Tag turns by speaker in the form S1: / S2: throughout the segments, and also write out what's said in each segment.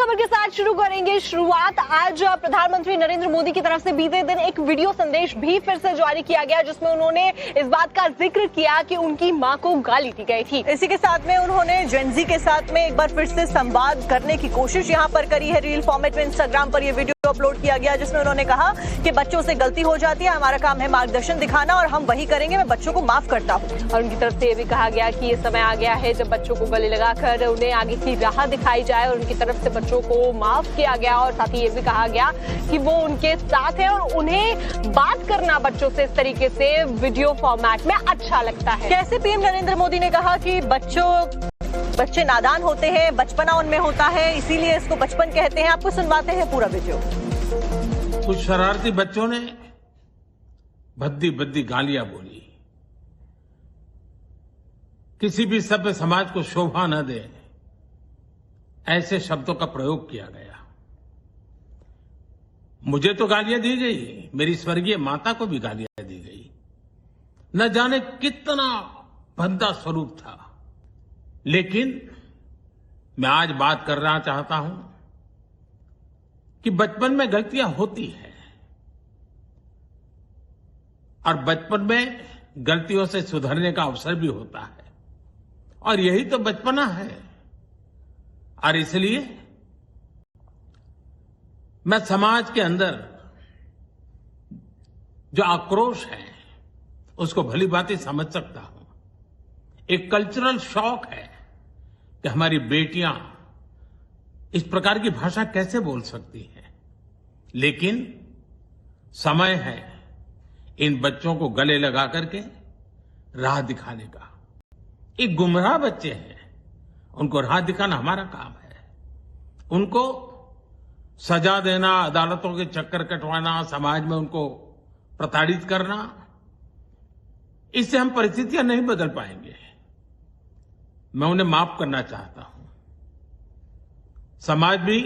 S1: खबर के साथ शुरू करेंगे शुरुआत। आज प्रधानमंत्री नरेंद्र मोदी की तरफ से बीते दिन एक वीडियो संदेश भी फिर से जारी किया गया, जिसमें उन्होंने इस बात का जिक्र किया कि उनकी मां को गाली दी गई थी।
S2: इसी के साथ में उन्होंने जेनजी के साथ में एक बार फिर से संवाद करने की कोशिश यहां पर करी है। रील फॉर्मेट में इंस्टाग्राम पर यह वीडियो अपलोड किया गया, जिसमें उन्होंने कहा कि बच्चों से गलती हो जाती है, हमारा काम है मार्गदर्शन दिखाना और हम वही करेंगे, मैं बच्चों को माफ करता हूँ।
S1: और उनकी तरफ से ये भी कहा गया कि ये समय आ गया है जब बच्चों को गले लगाकर उन्हें आगे की राह दिखाई जाए, और उनकी तरफ से बच्चों को माफ किया गया। और साथ ही ये भी कहा गया कि वो उनके साथ है और उन्हें बात करना बच्चों से इस तरीके से वीडियो फॉर्मेट में अच्छा लगता है।
S2: कैसे पीएम नरेंद्र मोदी ने कहा कि बच्चे नादान होते हैं, बचपना उनमें होता है, इसीलिए इसको बचपन कहते हैं। आपको सुनवाते हैं पूरा वीडियो।
S3: कुछ शरारती बच्चों ने भद्दी भद्दी गालियां बोली, किसी भी सभ्य समाज को शोभा न दे ऐसे शब्दों का प्रयोग किया गया। मुझे तो गालियां दी गई, मेरी स्वर्गीय माता को भी गालियां दी गई। न जाने कितना भद्दा स्वरूप था, लेकिन मैं आज बात करना चाहता हूं कि बचपन में गलतियां होती हैं और बचपन में गलतियों से सुधरने का अवसर भी होता है, और यही तो बचपना है। और इसलिए मैं समाज के अंदर जो आक्रोश है उसको भली भांति समझ सकता हूं। एक कल्चरल शॉक है कि हमारी बेटियां इस प्रकार की भाषा कैसे बोल सकती हैं, लेकिन समय है इन बच्चों को गले लगा करके राह दिखाने का। एक गुमराह बच्चे हैं, उनको राह दिखाना हमारा काम है। उनको सजा देना, अदालतों के चक्कर कटवाना, समाज में उनको प्रताड़ित करना, इससे हम परिस्थितियां नहीं बदल पाएंगे। मैं उन्हें माफ करना चाहता हूं। समाज भी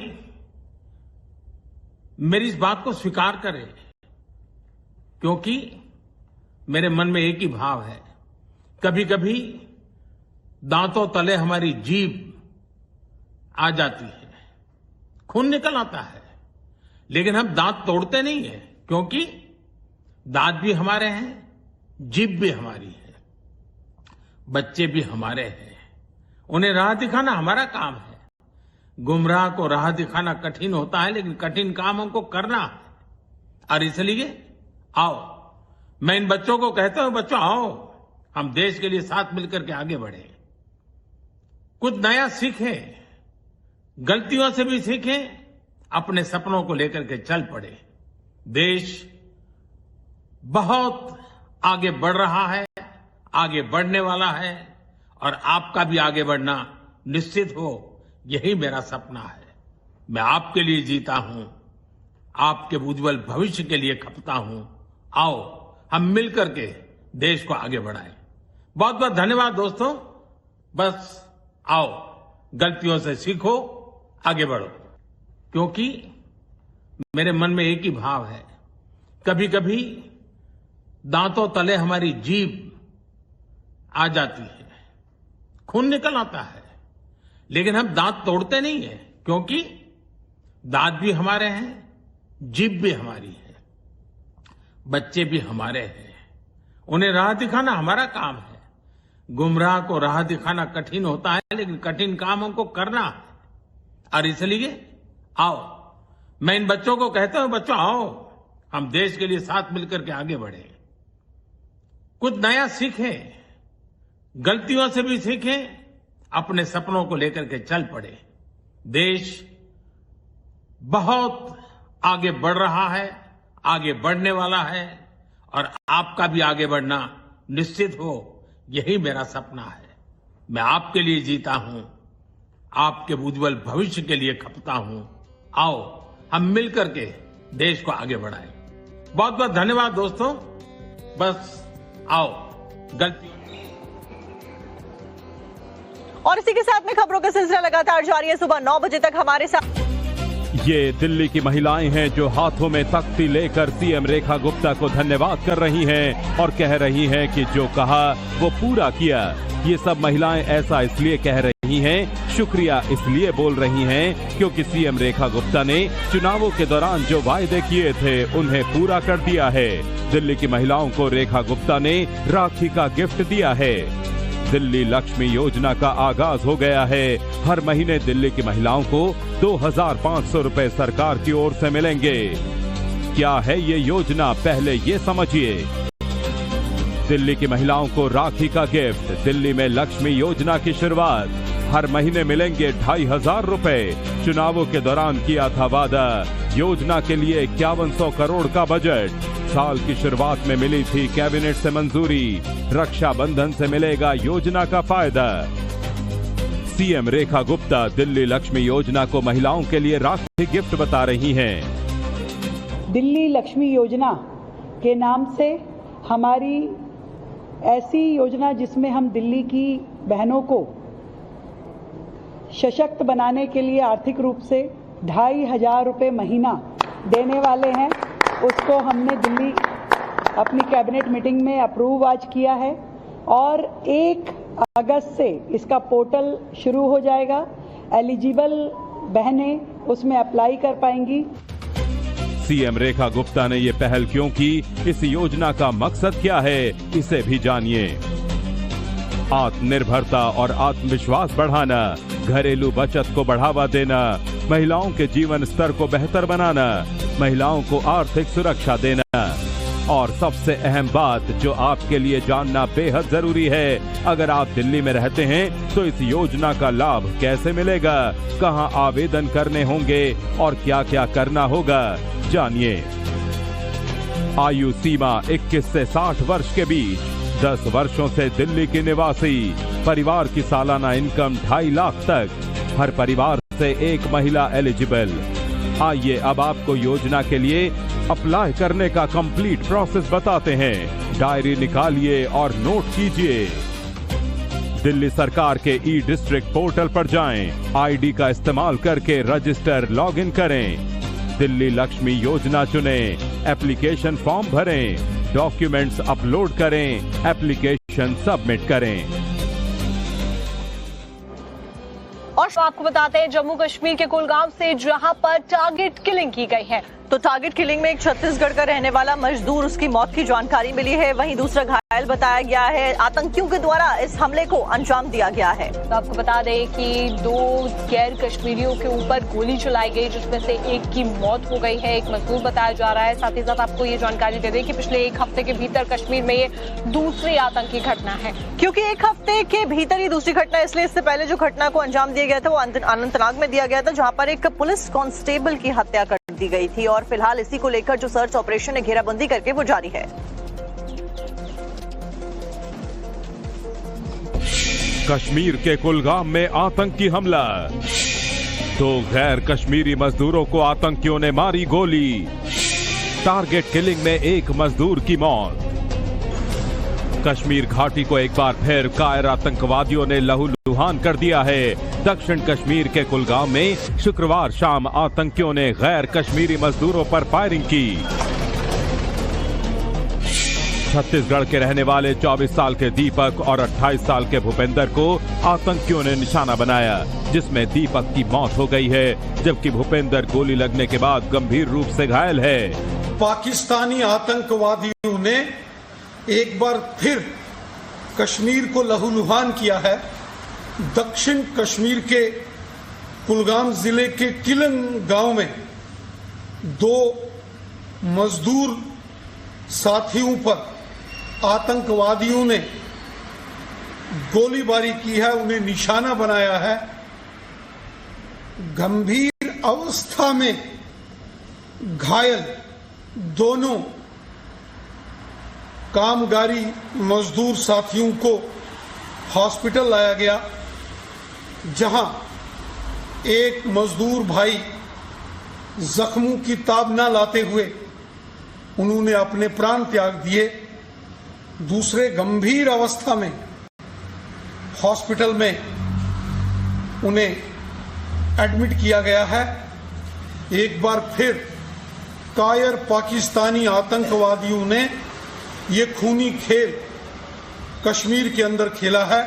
S3: मेरी इस बात को स्वीकार करे, क्योंकि मेरे मन में एक ही भाव है। कभी कभी दांतों तले हमारी जीभ आ जाती है, खून निकल आता है, लेकिन हम दांत तोड़ते नहीं है, क्योंकि दांत भी हमारे हैं, जीभ भी हमारी है, बच्चे भी हमारे हैं। उन्हें राह दिखाना हमारा काम है। गुमराह को राह दिखाना कठिन होता है, लेकिन कठिन काम हमको करना है। और इसलिए आओ, मैं इन बच्चों को कहता हूं, बच्चों आओ, हम देश के लिए साथ मिलकर के आगे बढ़े, कुछ नया सीखें, गलतियों से भी सीखें, अपने सपनों को लेकर के चल पड़े। देश बहुत आगे बढ़ रहा है, आगे बढ़ने वाला है, और आपका भी आगे बढ़ना निश्चित हो, यही मेरा सपना है। मैं आपके लिए जीता हूं, आपके उज्जवल भविष्य के लिए खपता हूं। आओ, हम मिलकर के देश को आगे बढ़ाएं। बहुत बहुत धन्यवाद दोस्तों। बस आओ, गलतियों से सीखो, आगे बढ़ो, क्योंकि मेरे मन में एक ही भाव है। कभी कभी दांतों तले हमारी जीभ आ जाती है, खून निकल आता है, लेकिन हम दांत तोड़ते नहीं है, क्योंकि दांत भी हमारे हैं, जीभ भी हमारी है, बच्चे भी हमारे हैं। उन्हें राह दिखाना हमारा काम है। गुमराह को राह दिखाना कठिन होता है, लेकिन कठिन काम हमको करना है। और इसलिए आओ, मैं इन बच्चों को कहता हूं, बच्चों आओ, हम देश के लिए साथ मिलकर के आगे बढ़े, कुछ नया सीखें, गलतियों से भी सीखें, अपने सपनों को लेकर के चल पड़े। देश बहुत आगे बढ़ रहा है, आगे बढ़ने वाला है, और आपका भी आगे बढ़ना निश्चित हो, यही मेरा सपना है। मैं आपके लिए जीता हूं, आपके उज्जवल भविष्य के लिए खपता हूं। आओ, हम मिलकर के देश को आगे बढ़ाएं। बहुत बहुत धन्यवाद दोस्तों। बस आओ, गलती।
S2: और इसी के साथ में खबरों का सिलसिला लगातार जारी है। सुबह 9 बजे तक हमारे साथ
S4: ये दिल्ली की महिलाएं हैं जो हाथों में तख्ती लेकर सीएम रेखा गुप्ता को धन्यवाद कर रही हैं और कह रही हैं कि जो कहा वो पूरा किया। ये सब महिलाएं ऐसा इसलिए कह रही रही हैं, शुक्रिया इसलिए बोल रही हैं क्योंकि सीएम रेखा गुप्ता ने चुनावों के दौरान जो वायदे किए थे उन्हें पूरा कर दिया है। दिल्ली की महिलाओं को रेखा गुप्ता ने राखी का गिफ्ट दिया है। दिल्ली लक्ष्मी योजना का आगाज हो गया है। हर महीने दिल्ली की महिलाओं को 2500 रुपए सरकार की ओर से मिलेंगे। क्या है ये योजना, पहले ये समझिए। दिल्ली की महिलाओं को राखी का गिफ्ट, दिल्ली में लक्ष्मी योजना की शुरुआत। हर महीने मिलेंगे 2500 रुपए। चुनावों के दौरान किया था वादा, योजना के लिए 5100 करोड़ का बजट। साल की शुरुआत में मिली थी कैबिनेट से मंजूरी। रक्षाबंधन से मिलेगा योजना का फायदा। सीएम रेखा गुप्ता दिल्ली लक्ष्मी योजना को महिलाओं के लिए राखी गिफ्ट बता रही हैं।
S5: दिल्ली लक्ष्मी योजना के नाम से हमारी ऐसी योजना जिसमें हम दिल्ली की बहनों को सशक्त बनाने के लिए आर्थिक रूप से 2500 रुपये महीना देने वाले हैं, उसको हमने दिल्ली अपनी कैबिनेट मीटिंग में अप्रूव आज किया है और 1 अगस्त से इसका पोर्टल शुरू हो जाएगा। एलिजिबल बहनें उसमें अप्लाई कर पाएंगी।
S4: सीएम रेखा गुप्ता ने ये पहल क्यों की, इस योजना का मकसद क्या है, इसे भी जानिए। आत्मनिर्भरता और आत्मविश्वास बढ़ाना, घरेलू बचत को बढ़ावा देना, महिलाओं के जीवन स्तर को बेहतर बनाना, महिलाओं को आर्थिक सुरक्षा देना और सबसे अहम बात जो आपके लिए जानना बेहद जरूरी है, अगर आप दिल्ली में रहते हैं तो इस योजना का लाभ कैसे मिलेगा, कहां आवेदन करने होंगे और क्या क्या करना होगा, जानिए। आयु सीमा 21 से 60 वर्ष के बीच, 10 वर्षों से दिल्ली की निवासी, परिवार की सालाना इनकम 2.5 लाख तक, हर परिवार से एक महिला एलिजिबल। आइए अब आपको योजना के लिए अप्लाई करने का कंप्लीट प्रोसेस बताते हैं। डायरी निकालिए और नोट कीजिए। दिल्ली सरकार के ई डिस्ट्रिक्ट पोर्टल पर जाएं, आईडी का इस्तेमाल करके रजिस्टर लॉगिन करें, दिल्ली लक्ष्मी योजना चुनें, एप्लीकेशन फॉर्म भरें, डॉक्यूमेंट्स अपलोड करें, एप्लीकेशन सबमिट करें।
S1: और आपको बताते हैं जम्मू कश्मीर के कुलगाम से जहां पर टारगेट किलिंग की गई है।
S2: तो टारगेट किलिंग में एक छत्तीसगढ़ का रहने वाला मजदूर, उसकी मौत की जानकारी मिली है। वहीं दूसरा घायल बताया गया है। आतंकियों के द्वारा इस हमले को अंजाम दिया गया है।
S1: तो आपको बता दें कि 2 गैर कश्मीरियों के ऊपर गोली चलाई गई, जिसमें से एक की मौत हो गई है। एक मजदूर बताया जा रहा है। साथ ही साथ आपको ये जानकारी दे दें कि पिछले 1 हफ्ते के भीतर कश्मीर में ये दूसरी आतंकी घटना है।
S2: क्योंकि 1 हफ्ते के भीतर ही दूसरी घटना, इसलिए इससे पहले जो घटना को अंजाम दिया गया था वो अनंतनाग में दिया गया था, जहां पर एक पुलिस कांस्टेबल की हत्या कर दी गई थी। और फिलहाल इसी को लेकर जो सर्च ऑपरेशन है, घेराबंदी करके वो जारी है।
S4: कश्मीर के कुलगाम में आतंकी हमला, 2 गैर कश्मीरी मजदूरों को आतंकियों ने मारी गोली। टारगेट किलिंग में 1 मजदूर की मौत। कश्मीर घाटी को एक बार फिर कायर आतंकवादियों ने लहूलुहान कर दिया है। दक्षिण कश्मीर के कुलगाम में शुक्रवार शाम आतंकियों ने गैर कश्मीरी मजदूरों पर फायरिंग की। छत्तीसगढ़ के रहने वाले 24 साल के दीपक और 28 साल के भूपेंद्र को आतंकियों ने निशाना बनाया, जिसमें दीपक की मौत हो गई है, जबकि भूपेंद्र गोली लगने के बाद गंभीर रूप से घायल है।
S6: पाकिस्तानी आतंकवादियों ने एक बार फिर कश्मीर को लहूलुहान किया है। दक्षिण कश्मीर के कुलगाम जिले के किलंग गांव में 2 मजदूर साथियों पर आतंकवादियों ने गोलीबारी की है, उन्हें निशाना बनाया है। गंभीर अवस्था में घायल दोनों कामगारी मजदूर साथियों को हॉस्पिटल लाया गया, जहां एक मजदूर भाई जख्मों की ताब न लाते हुए उन्होंने अपने प्राण त्याग दिए। दूसरे गंभीर अवस्था में हॉस्पिटल में उन्हें एडमिट किया गया है। एक बार फिर कायर पाकिस्तानी आतंकवादियों ने ये खूनी खेल कश्मीर के अंदर खेला है।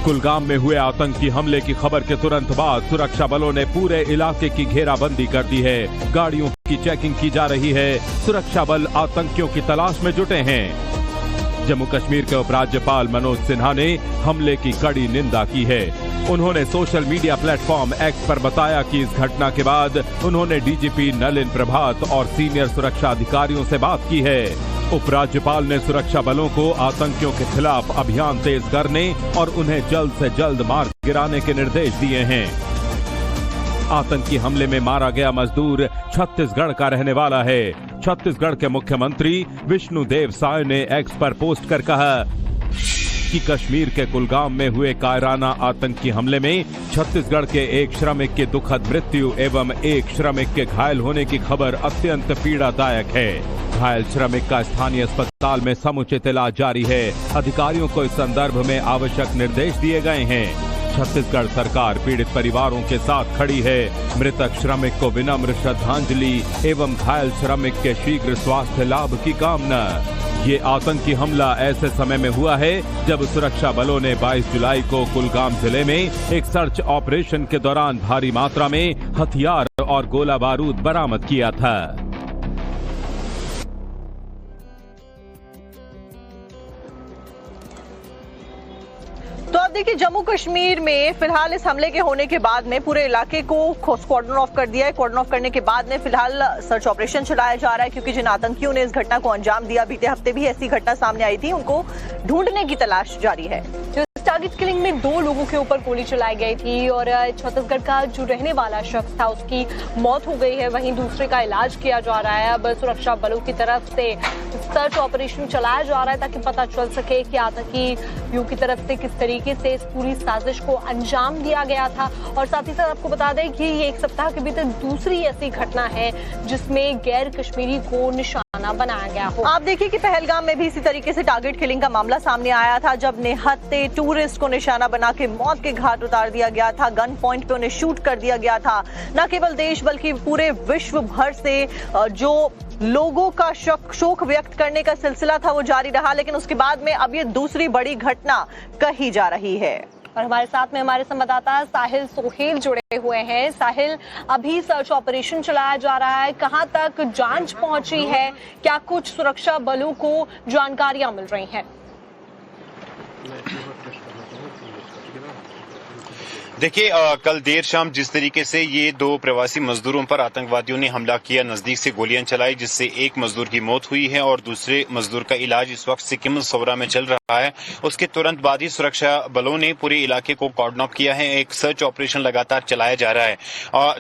S4: कुलगाम में हुए आतंकी हमले की खबर के तुरंत बाद सुरक्षा बलों ने पूरे इलाके की घेराबंदी कर दी है। गाड़ियों की चेकिंग की जा रही है। सुरक्षा बल आतंकियों की तलाश में जुटे हैं। जम्मू कश्मीर के उपराज्यपाल मनोज सिन्हा ने हमले की कड़ी निंदा की है। उन्होंने सोशल मीडिया प्लेटफॉर्म एक्स पर बताया कि इस घटना के बाद उन्होंने डीजीपी नलिन प्रभात और सीनियर सुरक्षा अधिकारियों से बात की है। उपराज्यपाल ने सुरक्षा बलों को आतंकियों के खिलाफ अभियान तेज करने और उन्हें जल्द से जल्द मार गिराने के निर्देश दिए हैं। आतंकी हमले में मारा गया मजदूर छत्तीसगढ़ का रहने वाला है। छत्तीसगढ़ के मुख्यमंत्री विष्णुदेव साय ने एक्स पर पोस्ट कर कहा कि कश्मीर के कुलगाम में हुए कायराना आतंकी हमले में छत्तीसगढ़ के एक श्रमिक की दुखद मृत्यु एवं एक श्रमिक के घायल होने की खबर अत्यंत पीड़ादायक है। घायल श्रमिक का स्थानीय अस्पताल में समुचित इलाज जारी है। अधिकारियों को इस संदर्भ में आवश्यक निर्देश दिए गए हैं। छत्तीसगढ़ सरकार पीड़ित परिवारों के साथ खड़ी है। मृतक श्रमिक को विनम्र श्रद्धांजलि एवं घायल श्रमिक के शीघ्र स्वास्थ्य लाभ की कामना। ये आतंकी हमला ऐसे समय में हुआ है जब सुरक्षा बलों ने 22 जुलाई को कुलगाम जिले में एक सर्च ऑपरेशन के दौरान भारी मात्रा में हथियार और गोला बारूद बरामद किया था।
S2: तो अब देखिए, जम्मू कश्मीर में फिलहाल इस हमले के होने के बाद में पूरे इलाके को स्क्वाड्रन ऑफ कर दिया है। स्क्वाड्रन ऑफ करने के बाद में फिलहाल सर्च ऑपरेशन चलाया जा रहा है, क्योंकि जिन आतंकियों ने इस घटना को अंजाम दिया, बीते हफ्ते भी ऐसी घटना सामने आई थी, उनको ढूंढने की तलाश जारी है।
S1: टारगेट किलिंग में 2 लोगों के ऊपर गोली चलाई गई थी और छत्तीसगढ़ का जो रहने वाला शख्स था उसकी मौत हो गई है। वहीं दूसरे का इलाज किया जा रहा है। अब सुरक्षा बलों की तरफ से सर्च ऑपरेशन चलाया जा रहा है ताकि पता चल सके कि आतंकियों की तरफ से किस तरीके से इस पूरी साजिश को अंजाम दिया गया था। और साथ ही साथ आपको बता दें कि ये एक सप्ताह के भीतर दूसरी ऐसी घटना है जिसमें गैर कश्मीरी को निशाना बनाया गया हो।
S2: आप देखिए कि पहलगाम में भी इसी तरीके से टारगेट किलिंग का मामला सामने आया था, जब निहत्थे टूरिस्ट को निशाना बना के मौत के घाट उतार दिया गया था। गन पॉइंट पे उन्हें शूट कर दिया गया था। न केवल देश बल्कि पूरे विश्व भर से जो लोगों का शोक व्यक्त करने का सिलसिला था वो जारी रहा, लेकिन उसके बाद में अब ये दूसरी बड़ी घटना कही जा रही है।
S1: और हमारे साथ में हमारे संवाददाता साहिल सोहेल जुड़े हुए हैं। साहिल, अभी सर्च ऑपरेशन चलाया जा रहा है, कहां तक जांच पहुंची है, क्या कुछ सुरक्षा बलों को जानकारियां मिल रही हैं?
S7: देखिए, कल देर शाम जिस तरीके से ये 2 प्रवासी मजदूरों पर आतंकवादियों ने हमला किया, नजदीक से गोलियां चलाई, जिससे एक मजदूर की मौत हुई है और दूसरे मजदूर का इलाज इस वक्त सिक्किम सौरा में चल रहा है। उसके तुरंत बाद ही सुरक्षा बलों ने पूरे इलाके को कॉर्डन ऑफ किया है। एक सर्च ऑपरेशन लगातार चलाया जा रहा है।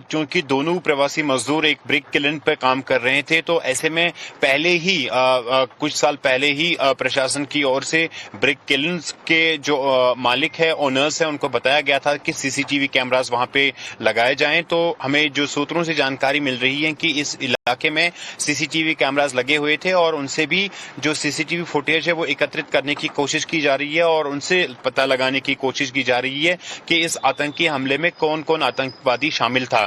S7: चूंकि दोनों प्रवासी मजदूर एक ब्रिक किलन पर काम कर रहे थे, तो ऐसे में पहले ही कुछ साल पहले ही प्रशासन की ओर से ब्रिक किलन के जो मालिक है, ओनर्स है, उनको बताया गया था कि सीसीटीवी कैमरास वहां पे लगाए जाएं। तो हमें जो सूत्रों से जानकारी मिल रही है कि इस इलाके में सीसीटीवी कैमरास लगे हुए थे और उनसे भी जो सीसीटीवी फुटेज है वो एकत्रित करने की कोशिश की जा रही है और उनसे पता लगाने की कोशिश की जा रही है कि इस आतंकी हमले में कौन कौन आतंकवादी शामिल था।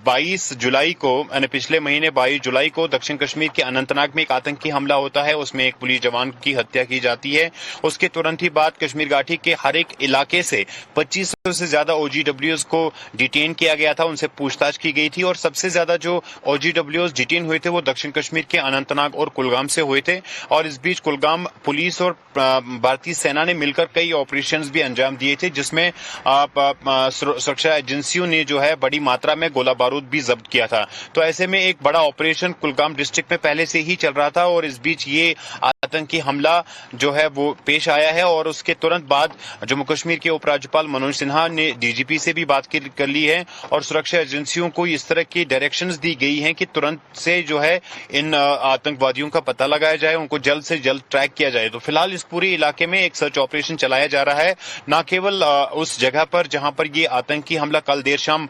S7: 22 जुलाई को, यानी पिछले महीने 22 जुलाई को दक्षिण कश्मीर के अनंतनाग में एक आतंकी हमला होता है। उसमें एक पुलिस जवान की हत्या की जाती है। उसके तुरंत ही बाद कश्मीर घाटी के हर एक इलाके से 2500 से ज्यादा OGWs को डिटेन किया गया था, उनसे पूछताछ की गई थी और सबसे ज्यादा जो OGWs डिटेन हुए थे वो दक्षिण कश्मीर के अनंतनाग और कुलगाम से हुए थे। और इस बीच कुलगाम पुलिस और भारतीय सेना ने मिलकर कई ऑपरेशंस भी अंजाम दिए थे, जिसमें सुरक्षा एजेंसियों ने जो है बड़ी मात्रा में गोला बारूद भी जब्त किया था। तो ऐसे में एक बड़ा ऑपरेशन कुलगाम डिस्ट्रिक्ट में पहले से ही चल रहा था और इस बीच ये आतंकी हमला जो है वो पेश आया है। और उसके तुरंत बाद जम्मू कश्मीर के उपराज्यपाल मनोज सिन्हा ने डीजीपी से भी बात कर ली है और सुरक्षा एजेंसियों को इस तरह की डायरेक्शंस दी गई हैं कि तुरंत से जो है इन आतंकवादियों का पता लगाया जाए, उनको जल्द से जल्द ट्रैक किया जाए। तो फिलहाल इस पूरे इलाके में एक सर्च ऑपरेशन चलाया जा रहा है, न केवल उस जगह पर जहां पर ये आतंकी हमला कल देर शाम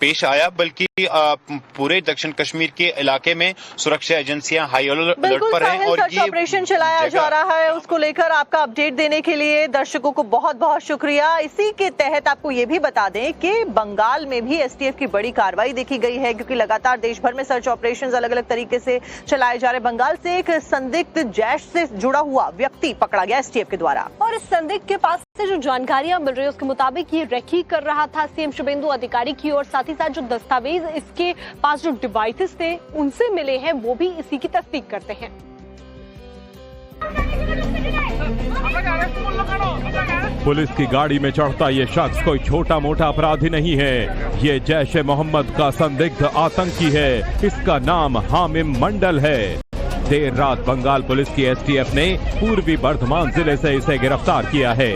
S7: पेश आया, बल्कि पूरे दक्षिण कश्मीर के इलाके में सुरक्षा एजेंसियां हाई अलर्ट पर हैं। और
S2: ये ऑपरेशन चलाया जा रहा है, उसको लेकर आपका अपडेट देने के लिए दर्शकों को बहुत बहुत शुक्रिया। इसी के तहत आपको ये भी बता दें कि बंगाल में भी एसटीएफ की बड़ी कार्रवाई देखी गई है, क्योंकि लगातार देश भर में सर्च ऑपरेशंस अलग अलग तरीके से चलाए जा रहे। बंगाल से एक संदिग्ध जैश से जुड़ा हुआ व्यक्ति पकड़ा गया एसटीएफ के द्वारा,
S1: और इस संदिग्ध के पास से जो जानकारियां मिल रही है उसके मुताबिक ये रेकी कर रहा था सीएम शुभेंदु अधिकारी की, और साथ ही साथ जो दस्तावेज इसके पास जो डिवाइसेस थे उनसे मिले हैं वो भी इसी की तस्दीक करते हैं।
S4: पुलिस की गाड़ी में चढ़ता ये शख्स कोई छोटा मोटा अपराधी नहीं है, ये जैश ए मोहम्मद का संदिग्ध आतंकी है। इसका नाम हामिम मंडल है। देर रात बंगाल पुलिस की एसटीएफ ने पूर्वी बर्धमान जिले से इसे गिरफ्तार किया है।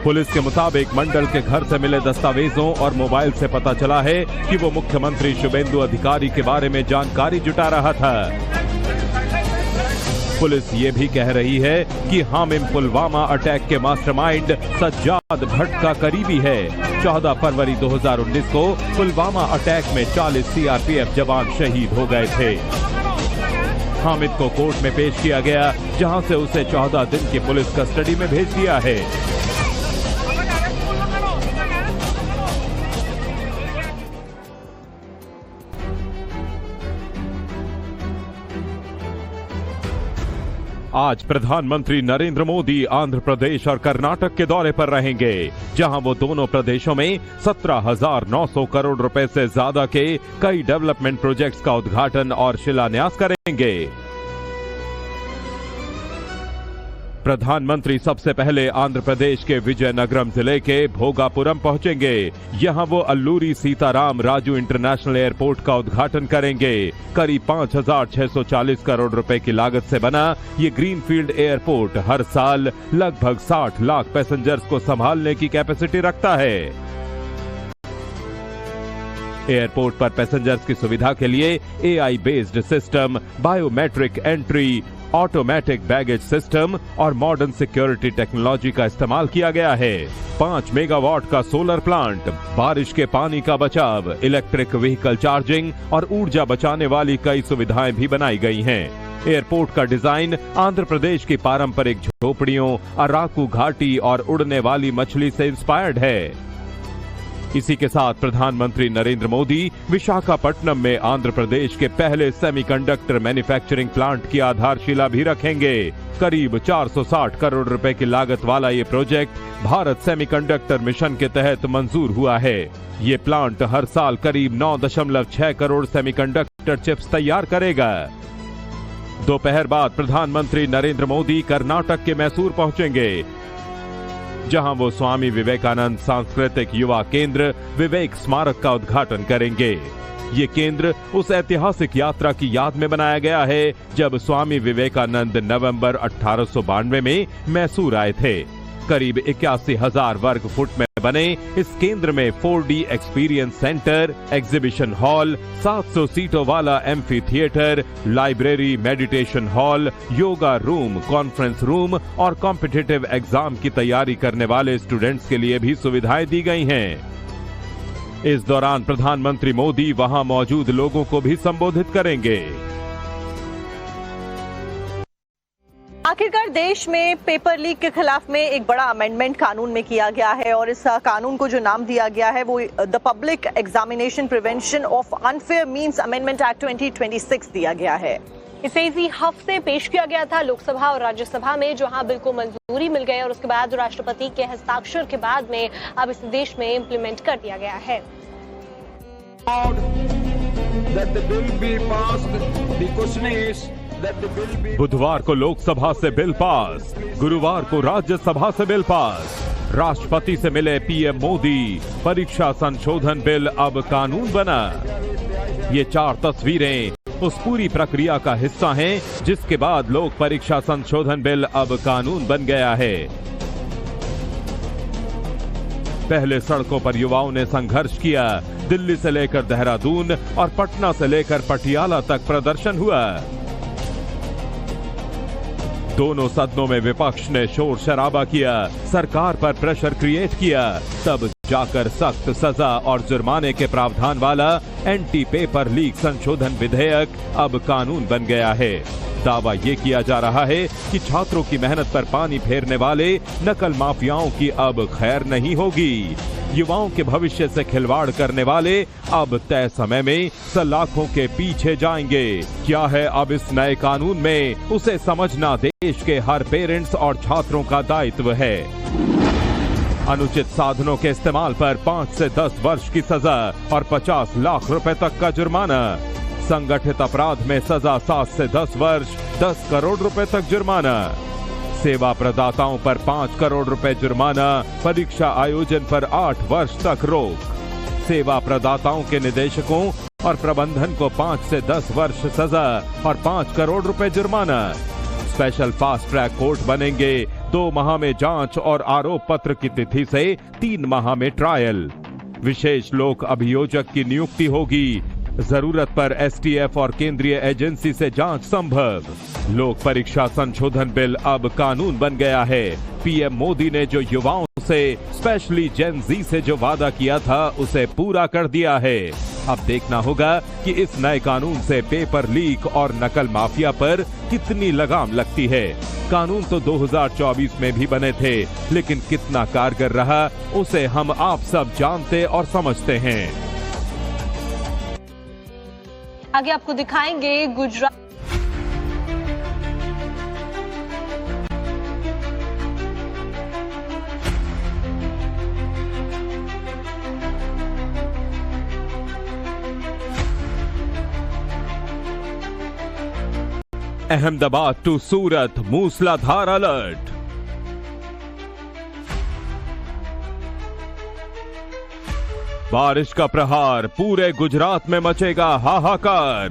S4: पुलिस के मुताबिक मंडल के घर से मिले दस्तावेजों और मोबाइल से पता चला है कि वो मुख्यमंत्री शुभेंदु अधिकारी के बारे में जानकारी जुटा रहा था। पुलिस ये भी कह रही है कि हामिम पुलवामा अटैक के मास्टरमाइंड सज्जाद भट्ट का करीबी है। 14 फरवरी 2019 को पुलवामा अटैक में 40 सीआरपीएफ जवान शहीद हो गए थे। हामिद को कोर्ट में पेश किया गया, जहां से उसे 14 दिन की पुलिस कस्टडी में भेज दिया है। आज प्रधानमंत्री नरेंद्र मोदी आंध्र प्रदेश और कर्नाटक के दौरे पर रहेंगे, जहां वो दोनों प्रदेशों में 17,900 करोड़ रुपए से ज्यादा के कई डेवलपमेंट प्रोजेक्ट्स का उद्घाटन और शिलान्यास करेंगे। प्रधानमंत्री सबसे पहले आंध्र प्रदेश के विजयनगरम जिले के भोगापुरम पहुंचेंगे। यहां वो अल्लूरी सीताराम राजू इंटरनेशनल एयरपोर्ट का उद्घाटन करेंगे। करीब 5,640 करोड़ रुपए की लागत से बना ये ग्रीनफील्ड एयरपोर्ट हर साल लगभग 60 लाख पैसेंजर्स को संभालने की कैपेसिटी रखता है। एयरपोर्ट पर पैसेंजर्स की सुविधा के लिए AI based system, biometric entry, automatic baggage system और मॉडर्न सिक्योरिटी टेक्नोलॉजी का इस्तेमाल किया गया है। 5 मेगावाट का सोलर प्लांट, बारिश के पानी का बचाव, इलेक्ट्रिक व्हीकल चार्जिंग और ऊर्जा बचाने वाली कई सुविधाएं भी बनाई गई हैं। एयरपोर्ट का डिजाइन आंध्र प्रदेश की पारंपरिक झोपड़ियों, अराकू घाटी और उड़ने वाली मछली से इंस्पायर्ड है। इसी के साथ प्रधानमंत्री नरेंद्र मोदी विशाखापट्टनम में आंध्र प्रदेश के पहले सेमीकंडक्टर मैन्युफैक्चरिंग प्लांट की आधारशिला भी रखेंगे। करीब 460 करोड़ रुपए की लागत वाला ये प्रोजेक्ट भारत सेमीकंडक्टर मिशन के तहत मंजूर हुआ है। ये प्लांट हर साल करीब 9.6 करोड़ सेमीकंडक्टर चिप्स तैयार करेगा। दोपहर बाद प्रधानमंत्री नरेंद्र मोदी कर्नाटक के मैसूर पहुंचेंगे, जहां वो स्वामी विवेकानंद सांस्कृतिक युवा केंद्र विवेक स्मारक का उद्घाटन करेंगे। ये केंद्र उस ऐतिहासिक यात्रा की याद में बनाया गया है जब स्वामी विवेकानंद नवंबर 1892 में मैसूर आए थे। करीब 81,000 वर्ग फुट में बने इस केंद्र में 4D experience centre, exhibition hall, 700 सीटों वाला amphi theatre, library, meditation hall, yoga room, conference room और कॉम्पिटिटिव एग्जाम की तैयारी करने वाले स्टूडेंट्स के लिए भी सुविधाएं दी गई हैं। इस दौरान प्रधानमंत्री मोदी वहां मौजूद लोगों को भी संबोधित करेंगे।
S2: आखिरकार देश में पेपर लीक के खिलाफ में एक बड़ा अमेंडमेंट कानून में किया गया है, और इस कानून को जो नाम दिया गया है वो the public examination prevention of unfair means amendment act 2026 दिया गया है।
S1: इसे इसी हफ्ते पेश किया गया था लोकसभा और राज्यसभा में, जहां बिल को मंजूरी मिल गई और उसके बाद राष्ट्रपति के हस्ताक्षर के बाद में अब इसे देश में इम्प्लीमेंट कर दिया गया है।
S4: बुधवार को लोकसभा से बिल पास, गुरुवार को राज्यसभा से बिल पास। राष्ट्रपति से मिले पीएम मोदी, परीक्षा संशोधन बिल अब कानून बना। ये 4 तस्वीरें उस पूरी प्रक्रिया का हिस्सा हैं जिसके बाद लोक परीक्षा संशोधन बिल अब कानून बन गया है। पहले सड़कों पर युवाओं ने संघर्ष किया। दिल्ली से लेकर देहरादून और पटना से लेकर पटियाला तक प्रदर्शन हुआ। दोनों सदनों में विपक्ष ने शोर शराबा किया, सरकार पर प्रेशर क्रिएट किया, तब जाकर सख्त सजा और जुर्माने के प्रावधान वाला एंटी पेपर लीक संशोधन विधेयक अब कानून बन गया है। दावा ये किया जा रहा है कि छात्रों की मेहनत पर पानी फेरने वाले नकल माफियाओं की अब खैर नहीं होगी। युवाओं के भविष्य से खिलवाड़ करने वाले अब तय समय में सलाखों के पीछे जाएंगे। क्या है अब इस नए कानून में, उसे समझना देश के हर पेरेंट्स और छात्रों का दायित्व है। अनुचित साधनों के इस्तेमाल पर 5 से 10 वर्ष की सजा और 50 लाख रुपए तक का जुर्माना। संगठित अपराध में सजा 7 से 10 वर्ष, 10 करोड़ रुपए तक जुर्माना। सेवा प्रदाताओं पर 5 करोड़ रुपए जुर्माना, परीक्षा आयोजन पर 8 वर्ष तक रोक। सेवा प्रदाताओं के निदेशकों और प्रबंधन को 5 से 10 वर्ष सजा और 5 करोड़ रुपए जुर्माना। स्पेशल फास्ट ट्रैक कोर्ट बनेंगे। 2 माह में जांच और आरोप पत्र की तिथि से 3 माह में ट्रायल। विशेष लोक अभियोजक की नियुक्ति होगी। जरूरत पर एसटीएफ और केंद्रीय एजेंसी से जांच संभव। लोक परीक्षा संशोधन बिल अब कानून बन गया है। पीएम मोदी ने जो युवाओं से, स्पेशली जेन जी से जो वादा किया था, उसे पूरा कर दिया है। अब देखना होगा कि इस नए कानून से पेपर लीक और नकल माफिया पर कितनी लगाम लगती है। कानून तो 2024 में भी बने थे, लेकिन कितना कारगर रहा उसे हम आप सब जानते और समझते हैं।
S1: आगे आपको दिखाएंगे गुजरात।
S4: अहमदाबाद टू सूरत मूसलाधार अलर्ट। बारिश का प्रहार, पूरे गुजरात में मचेगा हाहाकार।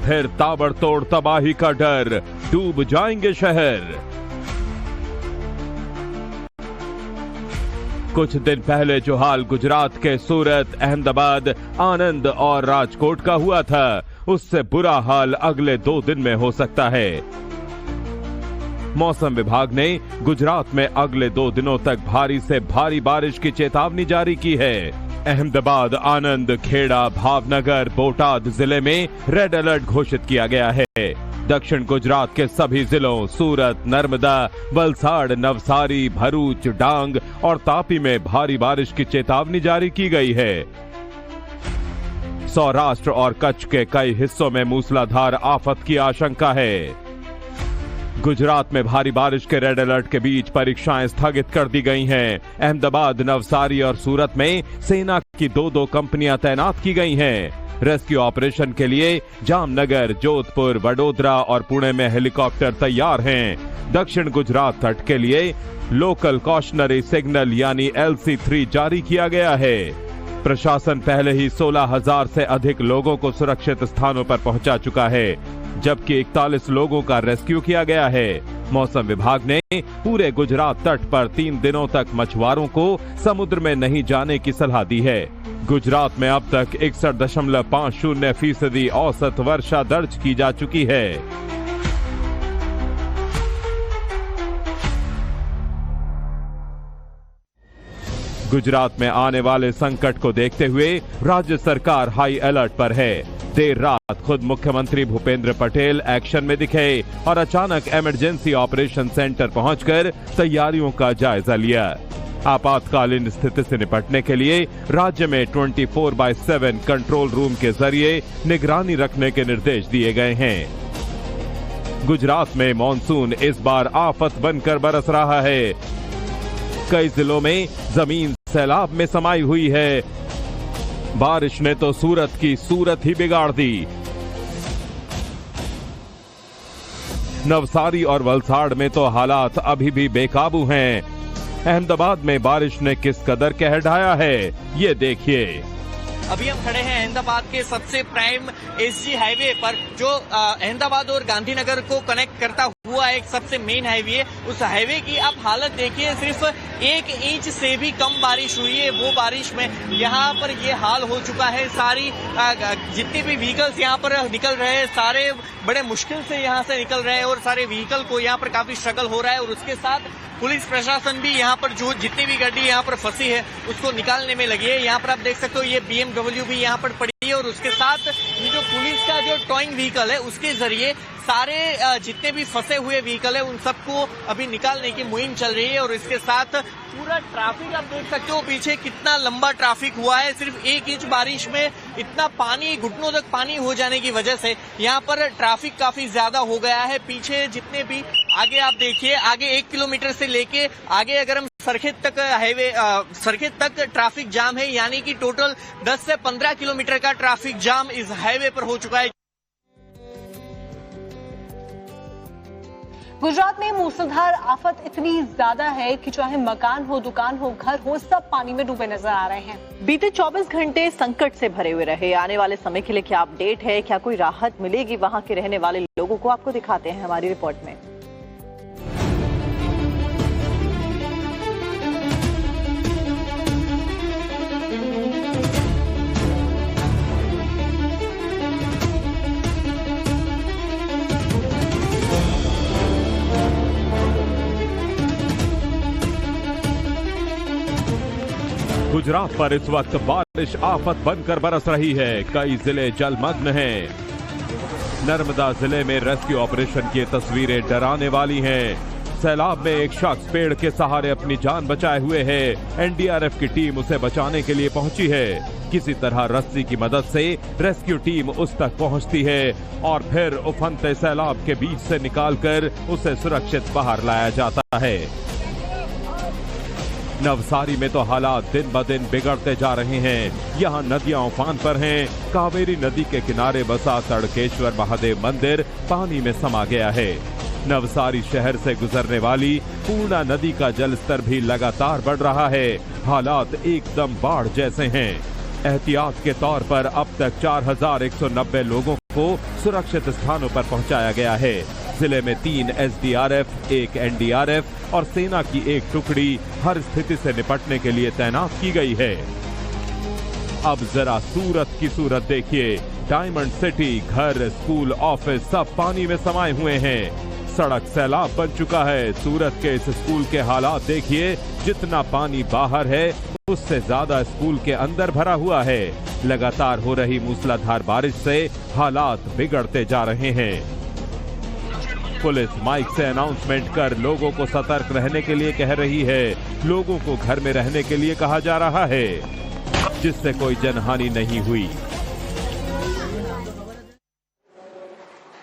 S4: फिर ताबड़तोड़ तबाही का डर, डूब जाएंगे शहर। कुछ दिन पहले जो हाल गुजरात के सूरत, अहमदाबाद, आणंद और राजकोट का हुआ था, उससे बुरा हाल अगले 2 दिन में हो सकता है। मौसम विभाग ने गुजरात में अगले 2 दिनों तक भारी से भारी बारिश की चेतावनी जारी की है। अहमदाबाद, आणंद, खेड़ा, भावनगर, बोटाद जिले में रेड अलर्ट घोषित किया गया है। दक्षिण गुजरात के सभी जिलों सूरत, नर्मदा, वलसाड़, नवसारी, भरूच, डांग और तापी में भारी बारिश की चेतावनी जारी की गई है। सौराष्ट्र और कच्छ के कई हिस्सों में मूसलाधार आफत की आशंका है। गुजरात में भारी बारिश के रेड अलर्ट के बीच परीक्षाएं स्थगित कर दी गई हैं। अहमदाबाद, नवसारी और सूरत में सेना की 2-2 कंपनियां तैनात की गई हैं। रेस्क्यू ऑपरेशन के लिए जामनगर, जोधपुर, वडोदरा और पुणे में हेलीकॉप्टर तैयार हैं। दक्षिण गुजरात तट के लिए लोकल कॉशनरी सिग्नल यानी LC3 जारी किया गया है। प्रशासन पहले ही 16,000 से अधिक लोगों को सुरक्षित स्थानों पर पहुंचा चुका है, जबकि 41 लोगों का रेस्क्यू किया गया है। मौसम विभाग ने पूरे गुजरात तट पर 3 दिनों तक मछुआरों को समुद्र में नहीं जाने की सलाह दी है। गुजरात में अब तक 61.50% औसत वर्षा दर्ज की जा चुकी है। गुजरात में आने वाले संकट को देखते हुए राज्य सरकार हाई अलर्ट पर है। देर रात खुद मुख्यमंत्री भूपेंद्र पटेल एक्शन में दिखे और अचानक इमरजेंसी ऑपरेशन सेंटर पहुंचकर तैयारियों का जायजा लिया। आपातकालीन स्थिति से निपटने के लिए राज्य में 24/7 कंट्रोल रूम के जरिए निगरानी रखने के निर्देश दिए गए हैं। गुजरात में मानसून इस बार आफत बनकर बरस रहा है। कई जिलों में जमीन सैलाब में समाई हुई है। बारिश ने तो सूरत की सूरत ही बिगाड़ दी। नवसारी और वलसाड़ में तो हालात अभी भी बेकाबू हैं। अहमदाबाद में बारिश ने किस कदर कहर ढाया है, ये देखिए।
S8: अभी हम खड़े हैं अहमदाबाद के सबसे प्राइम एसजी हाईवे पर, जो अहमदाबाद और गांधीनगर को कनेक्ट करता हुआ एक सबसे मेन हाईवे है। उस हाईवे की आप हालत देखिए, सिर्फ 1 इंच से भी कम बारिश हुई है। वो बारिश में यहाँ पर ये हाल हो चुका है। सारी जितने भी व्हीकल्स यहाँ पर निकल रहे हैं, सारे बड़े मुश्किल से यहाँ से निकल रहे हैं और सारे व्हीकल को यहाँ पर काफी स्ट्रगल हो रहा है। और उसके साथ पुलिस प्रशासन भी यहाँ पर जो जितनी भी गाड़ी यहाँ पर फंसी है उसको निकालने में लगी है। यहाँ पर आप देख सकते हो ये BMW भी यहाँ पर पड़ी है और और उसके साथ ये जो पुलिस का जो टॉइंग व्हीकल है उसके जरिए सारे जितने भी फंसे हुए व्हीकल है उन सबको अभी निकालने की मुहिम चल रही है। और इसके साथ पूरा ट्रैफिक आप देख सकते हो पीछे कितना लंबा ट्रैफिक हुआ है। सिर्फ 1 इंच बारिश में इतना पानी, घुटनों तक पानी हो जाने की वजह से यहाँ पर ट्रैफिक काफी ज्यादा हो गया है। पीछे जितने भी आगे आप देखिए, आगे 1 किलोमीटर से लेके आगे अगर हम सरखेत तक हाईवे सरखेत तक ट्रैफिक जाम है, यानी कि टोटल 10 से 15 किलोमीटर का ट्रैफिक जाम इस हाईवे पर हो चुका है।
S1: गुजरात में मूसलाधार आफत इतनी ज्यादा है कि चाहे मकान हो, दुकान हो, घर हो, सब पानी में डूबे नजर आ रहे हैं।
S2: बीते 24 घंटे संकट से भरे हुए रहे। आने वाले समय के लिए क्या अपडेट है, क्या कोई राहत मिलेगी वहां के रहने वाले लोगों को, आपको दिखाते हैं हमारी रिपोर्ट में।
S4: गुजरात पर इस वक्त बारिश आफत बनकर बरस रही है। कई जिले जलमग्न हैं। नर्मदा जिले में रेस्क्यू ऑपरेशन की तस्वीरें डराने वाली हैं। सैलाब में एक शख्स पेड़ के सहारे अपनी जान बचाए हुए है। एनडीआरएफ की टीम उसे बचाने के लिए पहुंची है। किसी तरह रस्सी की मदद से रेस्क्यू टीम उस तक पहुंचती है और फिर उफनते सैलाब के बीच से निकालकर उसे सुरक्षित बाहर लाया जाता है। नवसारी में तो हालात दिन ब दिन बिगड़ते जा रहे हैं। यहाँ नदियां उफान पर हैं। कावेरी नदी के किनारे बसा तड़केश्वर महादेव मंदिर पानी में समा गया है। नवसारी शहर से गुजरने वाली पूर्णा नदी का जलस्तर भी लगातार बढ़ रहा है। हालात एकदम बाढ़ जैसे हैं। एहतियात के तौर पर अब तक 4190 लोगों को सुरक्षित स्थानों पर पहुंचाया गया है। जिले में 3 एसडीआरएफ, 1 एनडीआरएफ और सेना की एक टुकड़ी हर स्थिति से निपटने के लिए तैनात की गई है। अब जरा सूरत की सूरत देखिए। डायमंड सिटी, घर, स्कूल, ऑफिस सब पानी में समाये हुए हैं। सड़क सैलाब बन चुका है। सूरत के इस स्कूल के हालात देखिए। जितना पानी बाहर है उससे ज्यादा स्कूल के अंदर भरा हुआ है। लगातार हो रही मूसलाधार बारिश से हालात बिगड़ते जा रहे हैं। पुलिस माइक से अनाउंसमेंट कर लोगों को सतर्क रहने के लिए कह रही है। लोगों को घर में रहने के लिए कहा जा रहा है, जिससे कोई जनहानि नहीं हुई।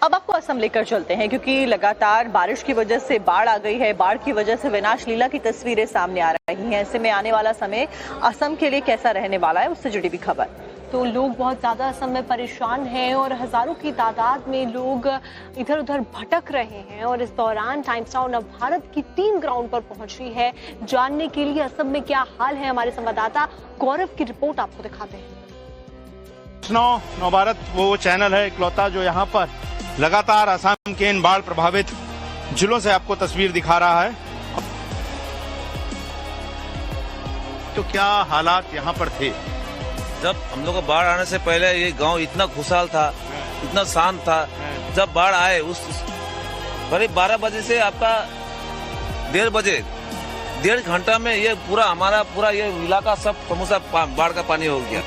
S2: अब आपको असम लेकर चलते हैं, क्योंकि लगातार बारिश की वजह से बाढ़ आ गई है। बाढ़ की वजह से विनाश लीला की तस्वीरें सामने आ रही हैं। ऐसे में आने वाला समय असम के लिए कैसा रहने वाला है, उससे जुड़ी भी खबर।
S1: तो लोग बहुत ज्यादा असम में परेशान हैं और हजारों की तादाद में लोग इधर उधर भटक रहे हैं। और इस दौरान टाइम्स नाउ नव भारत की टीम ग्राउंड पर पहुंची है जानने के लिए असम में क्या हाल है। हमारे संवाददाता गौरव की रिपोर्ट आपको दिखाते हैं।
S9: नव भारत वो चैनल है इकलौता जो यहाँ पर लगातार असम के इन बाढ़ प्रभावित जिलों से आपको तस्वीर दिखा रहा है। तो क्या हालात यहाँ पर थे?
S10: जब हम लोग को बाढ़ आने से पहले ये गांव इतना खुशहाल था, इतना शांत था। जब बाढ़ आए उस करीब 12 बजे से आपका 1:30 बजे, 1.5 घंटा में ये पूरा हमारा पूरा ये इलाका सब समूसा बाढ़ का पानी हो गया।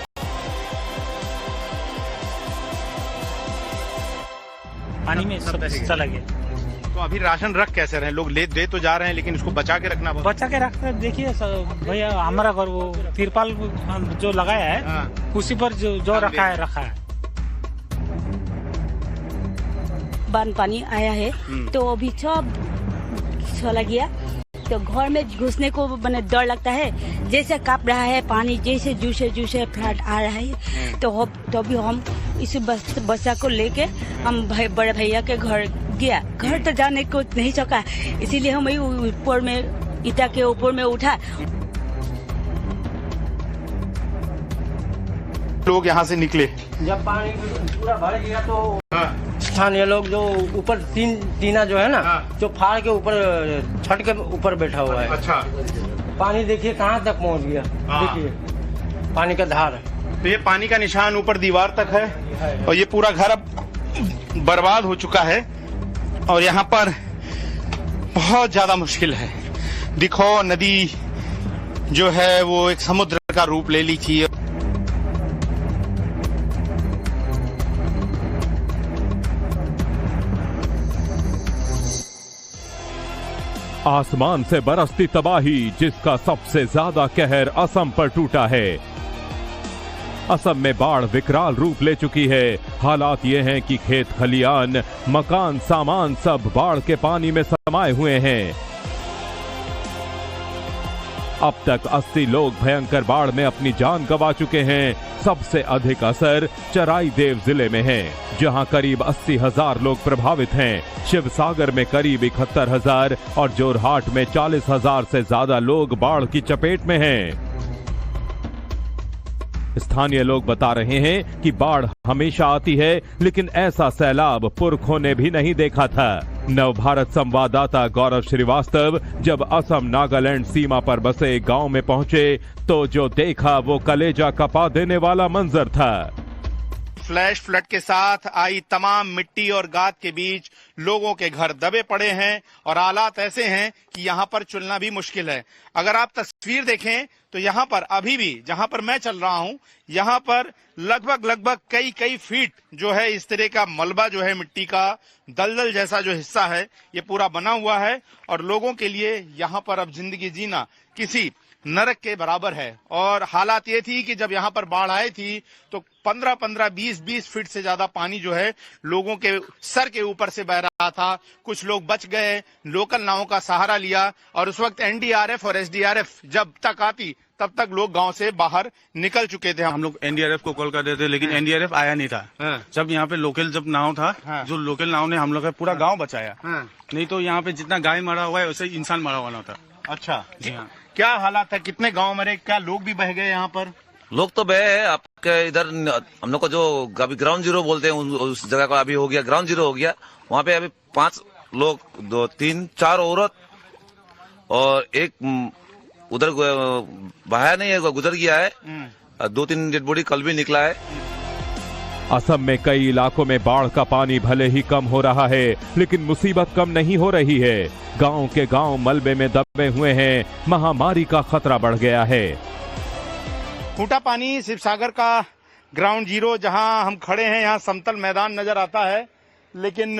S11: पानी में सब चला गया।
S9: तो अभी राशन रख कैसे रहे? लोग दे तो जा रहे हैं, लेकिन इसको बचा के रखना पड़ेगा।
S11: बचा के रखना। देखिए भैया, हमारा घर वो तिरपाल जो लगाया है, हाँ। उसी पर जो रखा है।
S12: बाढ़ पानी आया है तो अभी सब चला गया। तो घर में घुसने को मैंने डर लगता है। जैसे कांप रहा है पानी, जैसे जूसे फ्लड आ रहा है। तो अभी हम इस बच्चा को लेके हम बड़े भैया के घर गया। घर तो जाने को नहीं सका, इसीलिए हम ऊपर में ईटा के ऊपर में उठा।
S9: लोग यहाँ से निकले
S13: जब पानी पूरा भर गया तो स्थानीय लोग जो ऊपर टीना जो है ना, जो फाड़ के ऊपर छत के ऊपर बैठा हुआ है।
S9: अच्छा।
S13: पानी देखिए कहाँ तक पहुँच गया। देखिए पानी का धार।
S9: तो ये पानी का निशान ऊपर दीवार तक है और ये पूरा घर अब बर्बाद हो चुका है और यहाँ पर बहुत ज्यादा मुश्किल है। दिखो नदी जो है वो एक समुद्र का रूप ले ली थी।
S4: आसमान से बरसती तबाही जिसका सबसे ज्यादा कहर असम पर टूटा है। असम में बाढ़ विकराल रूप ले चुकी है। हालात ये हैं कि खेत खलियान, मकान, सामान सब बाढ़ के पानी में समाये हुए हैं। अब तक 80 लोग भयंकर बाढ़ में अपनी जान गंवा चुके हैं। सबसे अधिक असर चराईदेव जिले में है, जहां करीब 80,000 लोग प्रभावित हैं। शिवसागर में करीब 71,000 और जोरहाट में 40,000 से ज्यादा लोग बाढ़ की चपेट में हैं। स्थानीय लोग बता रहे हैं कि बाढ़ हमेशा आती है, लेकिन ऐसा सैलाब पुरखों ने भी नहीं देखा था। नवभारत संवाददाता गौरव श्रीवास्तव जब असम नागालैंड सीमा पर बसे गांव में पहुंचे तो जो देखा वो कलेजा कपा देने वाला मंजर था।
S9: फ्लैश फ्लड के साथ आई तमाम मिट्टी और गाद के बीच लोगों के घर दबे पड़े हैं और हालात ऐसे हैं कि यहाँ पर चलना भी मुश्किल है। अगर आप तस्वीर देखें तो यहाँ पर अभी भी जहाँ पर मैं चल रहा हूँ, यहाँ पर लगभग कई फीट जो है इस तरह का मलबा जो है, मिट्टी का दलदल जैसा जो हिस्सा है, ये पूरा बना हुआ है और लोगों के लिए यहाँ पर अब जिंदगी जीना किसी नरक के बराबर है। और हालात ये थी कि जब यहाँ पर बाढ़ आई थी तो 15-15, 20-20 फीट से ज्यादा पानी जो है लोगों के सर के ऊपर से बह रहा था। कुछ लोग बच गए, लोकल नावों का सहारा लिया और उस वक्त एनडीआरएफ और एसडीआरएफ जब तक आती तब तक लोग गांव से बाहर निकल चुके थे।
S14: हम लोग एनडीआरएफ को कॉल कर रहे थे, लेकिन एनडीआरएफ आया नहीं था। जब यहाँ पे लोकल जब नाव था, जो लोकल नाव ने हम लोग का पूरा गाँव बचाया। नहीं तो यहाँ पे जितना गाय मरा हुआ है वैसे इंसान मरा हुआ ना था।
S9: अच्छा जी हाँ। क्या हालात है, कितने गांव मरे, क्या लोग भी बह गए यहाँ पर?
S10: लोग तो बहे हैं। आपके इधर हम लोग को जो अभी ग्राउंड जीरो बोलते हैं उस जगह का अभी हो गया, ग्राउंड जीरो हो गया। वहाँ पे अभी 5 लोग, 2, 3, 4 औरत और एक उधर बहाया नहीं है, गुजर गया है। 2-3 डेड बॉडी कल भी निकला है।
S4: असम में कई इलाकों में बाढ़ का पानी भले ही कम हो रहा है, लेकिन मुसीबत कम नहीं हो रही है। गांव के गांव मलबे में दबे हुए हैं। महामारी का खतरा बढ़ गया है।
S9: खूंटा पानी शिवसागर का ग्राउंड जीरो जहां हम खड़े हैं, यहां समतल मैदान नजर आता है, लेकिन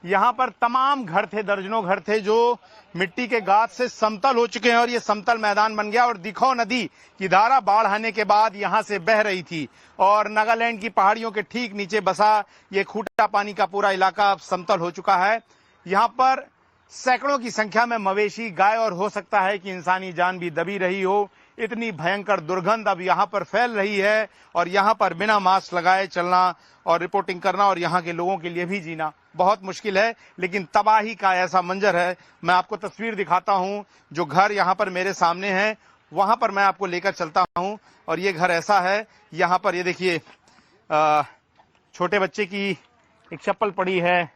S9: यहाँ पर तमाम घर थे, दर्जनों घर थे जो मिट्टी के गाद से समतल हो चुके हैं और ये समतल मैदान बन गया। और दिखो नदी की धारा बाढ़ आने के बाद यहाँ से बह रही थी और नागालैंड की पहाड़ियों के ठीक नीचे बसा ये खूंटा पानी का पूरा इलाका अब समतल हो चुका है। यहाँ पर सैकड़ों की संख्या में मवेशी, गाय और हो सकता है कि इंसानी जान भी दबी रही हो। इतनी भयंकर दुर्गंध अब यहाँ पर फैल रही है और यहाँ पर बिना मास्क लगाए चलना और रिपोर्टिंग करना और यहाँ के लोगों के लिए भी जीना बहुत मुश्किल है। लेकिन तबाही का ऐसा मंजर है, मैं आपको तस्वीर दिखाता हूँ। जो घर यहाँ पर मेरे सामने है वहां पर मैं आपको लेकर चलता हूँ और ये घर ऐसा है। यहाँ पर ये देखिए छोटे बच्चे की एक चप्पल पड़ी है।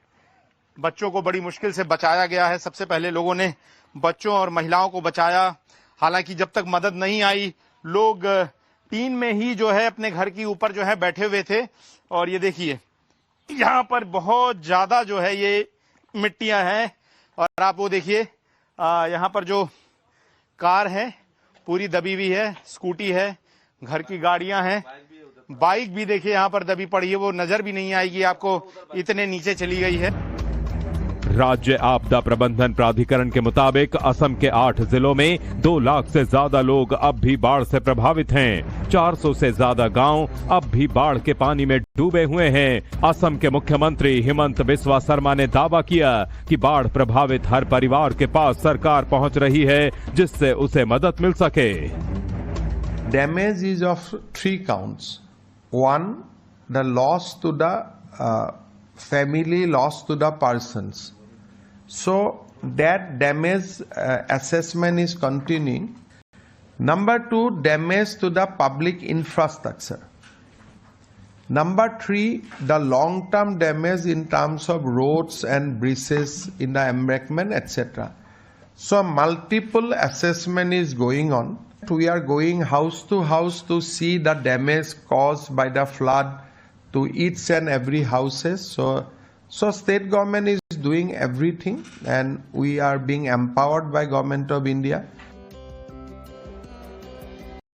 S9: बच्चों को बड़ी मुश्किल से बचाया गया है। सबसे पहले लोगों ने बच्चों और महिलाओं को बचाया। हालांकि जब तक मदद नहीं आई, लोग टीन में ही जो है अपने घर की ऊपर जो है बैठे हुए थे। और ये देखिए यहाँ पर बहुत ज्यादा जो है ये मिट्टियां हैं और आप वो देखिए यहाँ पर जो कार है पूरी दबी हुई है, स्कूटी है, घर की गाड़ियां हैं, बाइक भी देखिए यहाँ पर दबी पड़ी है, वो नजर भी नहीं आएगी आपको, इतने नीचे चली गई है।
S4: राज्य आपदा प्रबंधन प्राधिकरण के मुताबिक असम के 8 जिलों में 2 लाख से ज्यादा लोग अब भी बाढ़ से प्रभावित हैं। 400 से ज्यादा गांव अब भी बाढ़ के पानी में डूबे हुए हैं। असम के मुख्यमंत्री हिमंत बिस्वा शर्मा ने दावा किया कि बाढ़ प्रभावित हर परिवार के पास सरकार पहुंच रही है जिससे उसे मदद मिल सके।
S15: Damage is of 3 counts. 1, the loss to the family, loss to the persons. So that damage assessment is continuing. Number 2, damage to the public infrastructure. Number 3, the long-term damage in terms of roads and bridges in the embankment, etc. So multiple assessment is going on. We are going house to house to see the damage caused by the flood to each and every houses. So state government is doing everything and we are being empowered by Government of India.